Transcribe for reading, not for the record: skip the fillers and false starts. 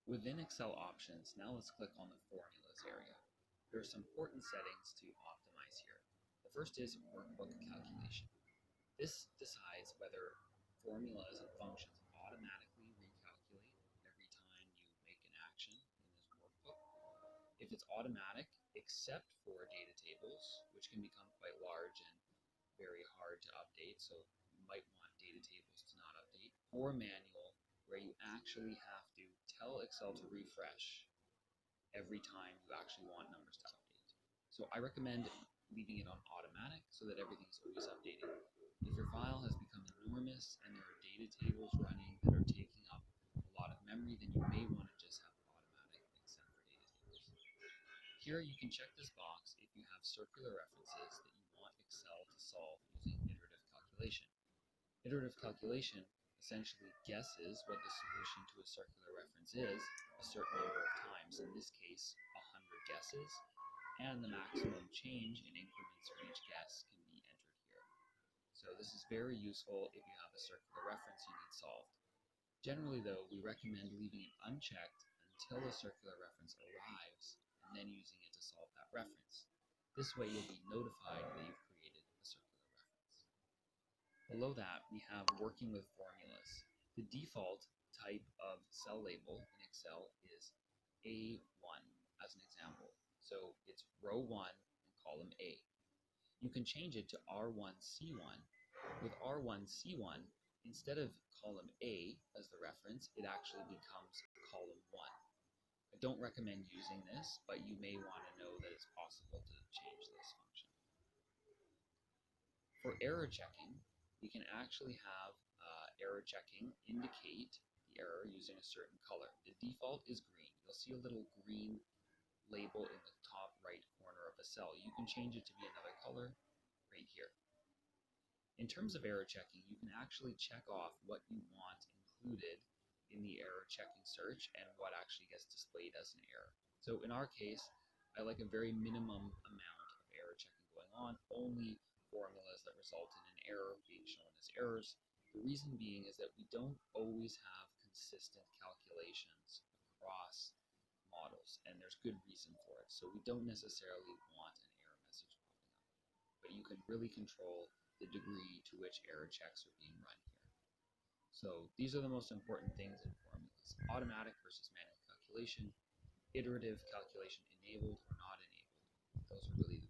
Within Excel options, now let's click on the formulas area. There are some important settings to optimize here. The first is workbook calculation. This decides whether formulas and functions automatically recalculate every time you make an action in this workbook. If it's automatic, except for data tables, which can become quite large and very hard to update, so you might want data tables to not update, or manual, where you actually have to tell Excel to refresh every time you actually want numbers to update. So I recommend leaving it on automatic so that everything's always updating. If your file has become enormous and there are data tables running that are taking up a lot of memory, then you may want to just have it automatic except for data tables. Here you can check this box if you have circular references that you want Excel to solve using iterative calculation. Iterative calculation essentially guesses what the solution to a circular reference is a certain number of times, in this case 100 guesses, and the maximum change in increments for each guess can be entered here. So this is very useful if you have a circular reference you need solved. Generally though, we recommend leaving it unchecked until a circular reference arrives and then using it to solve that reference. This way you'll be notified that you've created a circular reference. Below that, we have working with formulas. The default type of cell label in Excel is A1 as an example. So it's row 1 and column A. You can change it to R1C1. With R1C1, instead of column A as the reference, it actually becomes column 1. I don't recommend using this, but you may want to know that it's possible to change this function. For error checking, we can actually have error checking indicate the error using a certain color. The default is green. You'll see a little green label in the top right corner of a cell. You can change it to be another color right here. In terms of error checking, you can actually check off what you want included in the error checking search and what actually gets displayed as an error. So in our case, I like a very minimum amount of error checking going on, only formulas that result in an error being shown as errors. The reason being is that we don't always have consistent calculations across models, and there's good reason for it. So we don't necessarily want an error message popping up, but you can really control the degree to which error checks are being run here. So these are the most important things in formulas: automatic versus manual calculation, iterative calculation enabled or not enabled. Those are really the